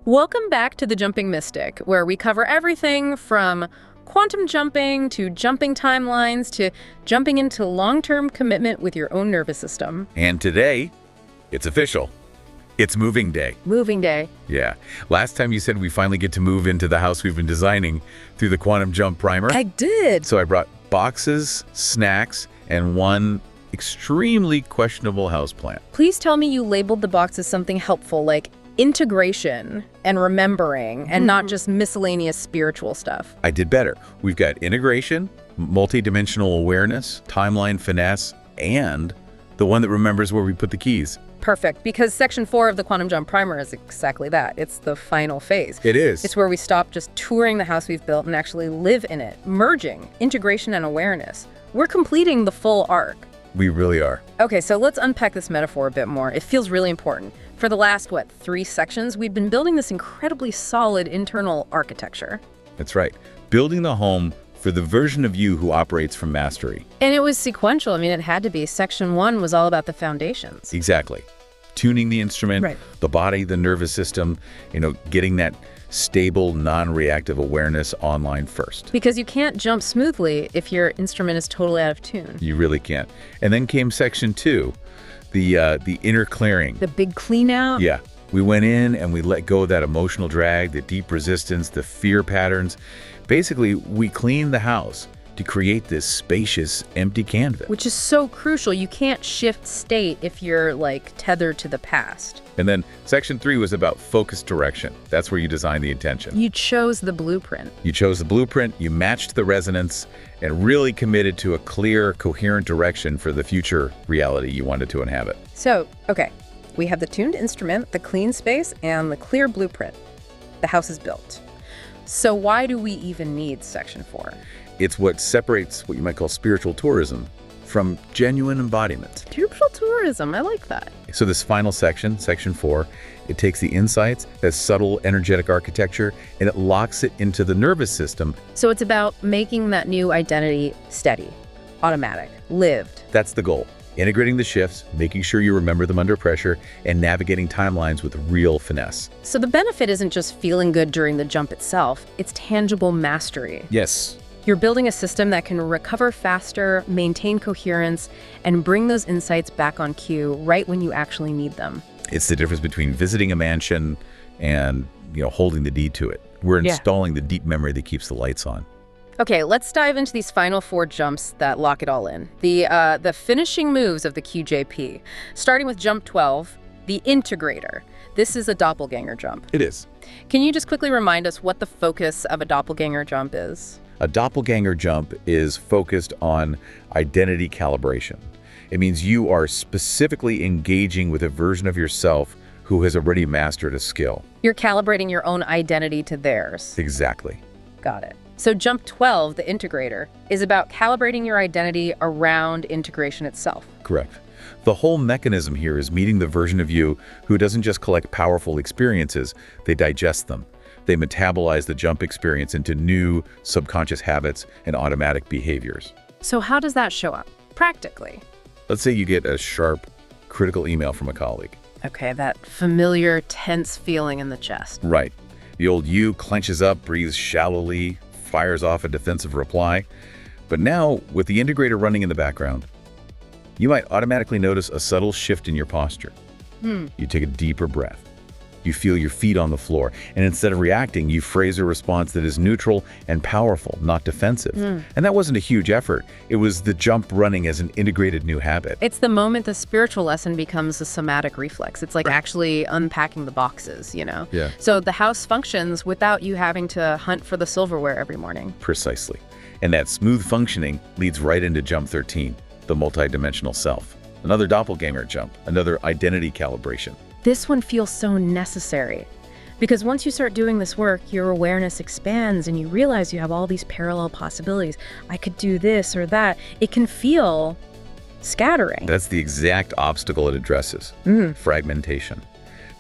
Welcome back to The Jumping Mystic, where we cover everything from quantum jumping to jumping timelines to jumping into long-term commitment with your own nervous system. And today, it's official. It's moving day. Moving day. Yeah. Last time you said we finally get to move into the house we've been designing through the quantum jump primer. I did. So I brought boxes, snacks, and one extremely questionable houseplant. Please tell me you labeled the box as something helpful, like integration and remembering, and not just miscellaneous spiritual stuff. I did better. We've got integration, multidimensional awareness, timeline finesse, and the one that remembers where we put the keys. Perfect, because Section 4 of the Quantum Jump Primer is exactly that. It's the final phase. It is. It's where we stop just touring the house we've built and actually live in it, merging integration and awareness. We're completing the full arc. We really are. Okay, so let's unpack this metaphor a bit more. It feels really important. For the last, 3 sections, we've been building this incredibly solid internal architecture. That's right. Building the home for the version of you who operates from mastery. And it was sequential. I mean, it had to be. Section 1 was all about the foundations. Exactly. Tuning the instrument, Right. the body, the nervous system, getting that stable, non-reactive awareness online first. Because you can't jump smoothly if your instrument is totally out of tune. You really can't. And then came section 2, the inner clearing. The big clean out. Yeah. We went in and we let go of that emotional drag, the deep resistance, the fear patterns. Basically, we cleaned the house to create this spacious, empty canvas. Which is so crucial. You can't shift state if you're, tethered to the past. And then section 3 was about focused direction. That's where you design the intention. You chose the blueprint. You chose the blueprint, you matched the resonance, and really committed to a clear, coherent direction for the future reality you wanted to inhabit. So, okay, we have the tuned instrument, the clean space, and the clear blueprint. The house is built. So why do we even need Section 4? It's what separates what you might call spiritual tourism from genuine embodiment. Spiritual tourism, I like that. So this final section, section 4, it takes the insights, that subtle, energetic architecture, and it locks it into the nervous system. So it's about making that new identity steady, automatic, lived. That's the goal. Integrating the shifts, making sure you remember them under pressure, and navigating timelines with real finesse. So the benefit isn't just feeling good during the jump itself, it's tangible mastery. Yes. You're building a system that can recover faster, maintain coherence, and bring those insights back on cue right when you actually need them. It's the difference between visiting a mansion and, holding the deed to it. We're installing the deep memory that keeps the lights on. Okay, let's dive into these final 4 jumps that lock it all in. The finishing moves of the QJP, starting with jump 12, the Integrator. This is a doppelganger jump. It is. Can you just quickly remind us what the focus of a doppelganger jump is? A doppelganger jump is focused on identity calibration. It means you are specifically engaging with a version of yourself who has already mastered a skill. You're calibrating your own identity to theirs. Exactly. Got it. So jump 12, the Integrator, is about calibrating your identity around integration itself. Correct. The whole mechanism here is meeting the version of you who doesn't just collect powerful experiences, they digest them. They metabolize the jump experience into new subconscious habits and automatic behaviors. So how does that show up practically? Let's say you get a sharp, critical email from a colleague. Okay, that familiar, tense feeling in the chest. Right. The old you clenches up, breathes shallowly, fires off a defensive reply. But now, with the Integrator running in the background, you might automatically notice a subtle shift in your posture. You take a deeper breath. You feel your feet on the floor, and instead of reacting, you phrase a response that is neutral and powerful, not defensive. And that wasn't a huge effort. It was the jump running as an integrated new habit. It's the moment the spiritual lesson becomes a somatic reflex. It's like actually unpacking the boxes, Yeah. So the house functions without you having to hunt for the silverware every morning. Precisely. And that smooth functioning leads right into jump 13, the multidimensional self. Another doppelganger jump, another identity calibration. This one feels so necessary because once you start doing this work, your awareness expands and you realize you have all these parallel possibilities. I could do this or that. It can feel scattering. That's the exact obstacle it addresses, fragmentation.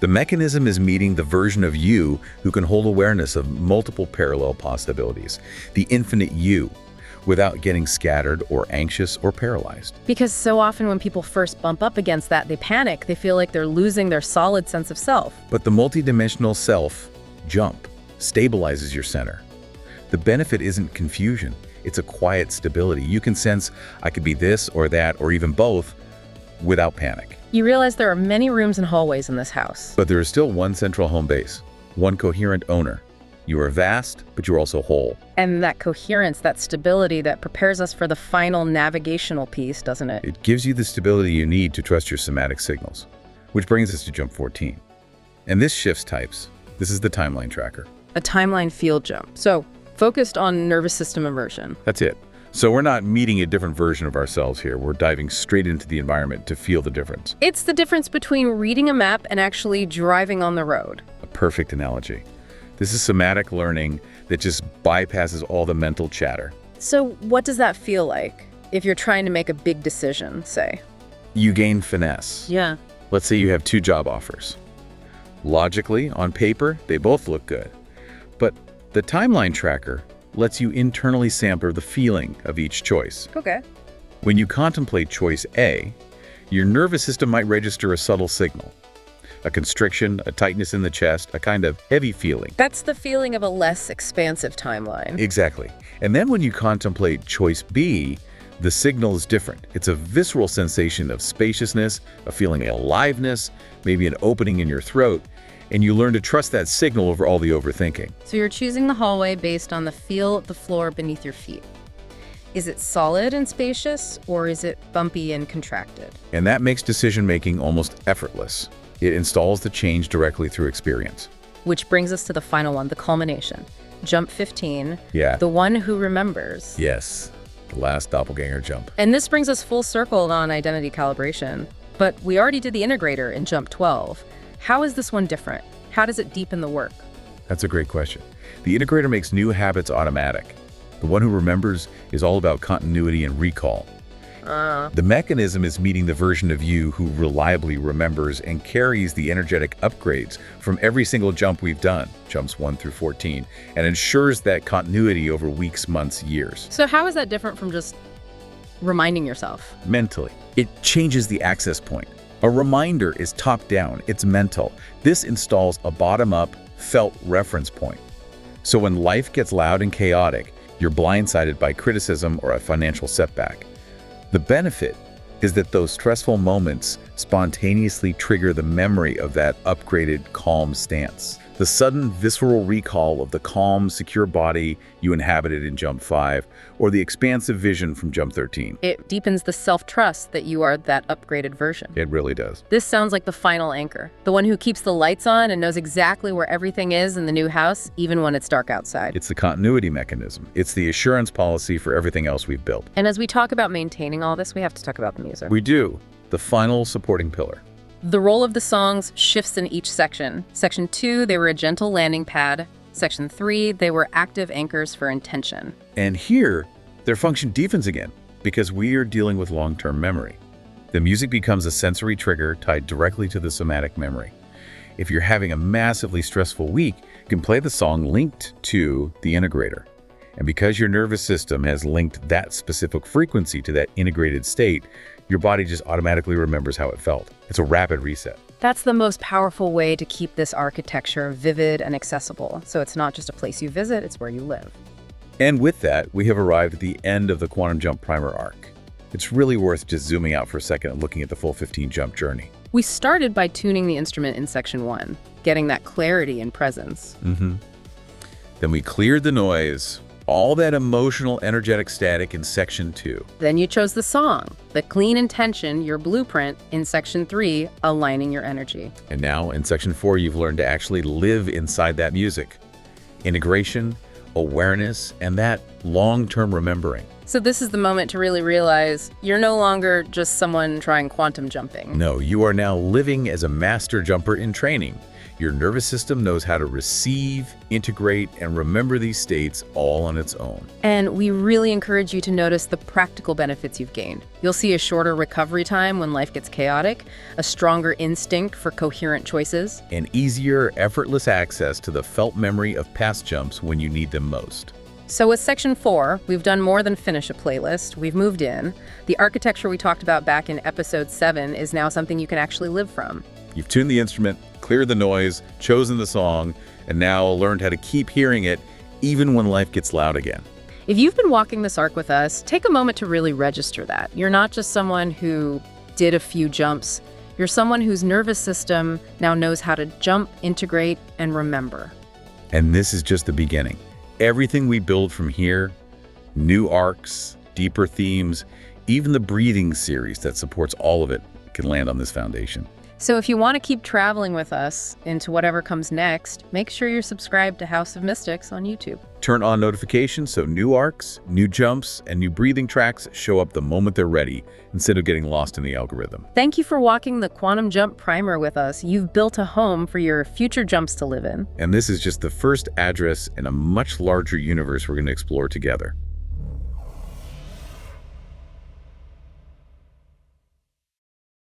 The mechanism is meeting the version of you who can hold awareness of multiple parallel possibilities, the infinite you. without getting scattered or anxious or paralyzed. Because so often when people first bump up against that, they panic. They feel like they're losing their solid sense of self. But the multidimensional self jump stabilizes your center. The benefit isn't confusion. It's a quiet stability. You can sense, I could be this or that or even both without panic. You realize there are many rooms and hallways in this house. But there is still one central home base, one coherent owner. You are vast, but you're also whole. And that coherence, that stability that prepares us for the final navigational piece, doesn't it? It gives you the stability you need to trust your somatic signals. Which brings us to jump 14. And this shifts types. This is the timeline tracker. A timeline field jump. So, focused on nervous system immersion. That's it. So we're not meeting a different version of ourselves here. We're diving straight into the environment to feel the difference. It's the difference between reading a map and actually driving on the road. A perfect analogy. This is somatic learning that just bypasses all the mental chatter. So what does that feel like if you're trying to make a big decision, say? You gain finesse. Yeah. Let's say you have 2 job offers. Logically, on paper, they both look good. But the timeline tracker lets you internally sample the feeling of each choice. Okay. When you contemplate choice A, your nervous system might register a subtle signal. A constriction, a tightness in the chest, a kind of heavy feeling. That's the feeling of a less expansive timeline. Exactly. And then when you contemplate choice B, the signal is different. It's a visceral sensation of spaciousness, a feeling of aliveness, maybe an opening in your throat, and you learn to trust that signal over all the overthinking. So you're choosing the hallway based on the feel of the floor beneath your feet. Is it solid and spacious, or is it bumpy and contracted? And that makes decision-making almost effortless. It installs the change directly through experience. Which brings us to the final one, the culmination. Jump 15, Yeah. the one who remembers. Yes, the last doppelganger jump. And this brings us full circle on identity calibration. But we already did the integrator in jump 12. How is this one different? How does it deepen the work? That's a great question. The integrator makes new habits automatic. The one who remembers is all about continuity and recall. The mechanism is meeting the version of you who reliably remembers and carries the energetic upgrades from every single jump we've done, jumps 1 through 14, and ensures that continuity over weeks, months, years. So how is that different from just reminding yourself? Mentally, it changes the access point. A reminder is top-down, it's mental. This installs a bottom-up, felt reference point. So when life gets loud and chaotic, you're blindsided by criticism or a financial setback. The benefit is that those stressful moments spontaneously trigger the memory of that upgraded, calm stance. The sudden visceral recall of the calm, secure body you inhabited in Jump 5, or the expansive vision from Jump 13. It deepens the self-trust that you are that upgraded version. It really does. This sounds like the final anchor, the one who keeps the lights on and knows exactly where everything is in the new house, even when it's dark outside. It's the continuity mechanism. It's the assurance policy for everything else we've built. And as we talk about maintaining all this, we have to talk about the music. We do. The final supporting pillar. The role of the songs shifts in each section. Section 2, they were a gentle landing pad. Section 3, they were active anchors for intention. And here, their function deepens again, because we are dealing with long-term memory. The music becomes a sensory trigger tied directly to the somatic memory. If you're having a massively stressful week, you can play the song linked to the integrator. And because your nervous system has linked that specific frequency to that integrated state, your body just automatically remembers how it felt. It's a rapid reset. That's the most powerful way to keep this architecture vivid and accessible. So it's not just a place you visit, it's where you live. And with that, we have arrived at the end of the Quantum Jump Primer arc. It's really worth just zooming out for a second and looking at the full 15-jump journey. We started by tuning the instrument in Section 1, getting that clarity and presence. Then we cleared the noise, all that emotional, energetic static in Section 2. Then you chose the song, the clean intention, your blueprint, in Section 3, aligning your energy. And now in Section 4, you've learned to actually live inside that music. Integration, awareness, and that long-term remembering. So this is the moment to really realize you're no longer just someone trying quantum jumping. No, you are now living as a master jumper in training. Your nervous system knows how to receive, integrate, and remember these states all on its own. And we really encourage you to notice the practical benefits you've gained. You'll see a shorter recovery time when life gets chaotic, a stronger instinct for coherent choices, And easier, effortless access to the felt memory of past jumps when you need them most. So with section 4, we've done more than finish a playlist. We've moved in. The architecture we talked about back in episode 7 is now something you can actually live from. You've tuned the instrument, cleared the noise, chosen the song, and now learned how to keep hearing it even when life gets loud again. If you've been walking this arc with us, take a moment to really register that. You're not just someone who did a few jumps. You're someone whose nervous system now knows how to jump, integrate, and remember. And this is just the beginning. Everything we build from here, new arcs, deeper themes, even the breathing series that supports all of it, can land on this foundation. So if you want to keep traveling with us into whatever comes next, make sure you're subscribed to House of Mystics on YouTube. Turn on notifications so new arcs, new jumps, and new breathing tracks show up the moment they're ready, instead of getting lost in the algorithm. Thank you for walking the Quantum Jump Primer with us. You've built a home for your future jumps to live in. And this is just the first address in a much larger universe we're going to explore together.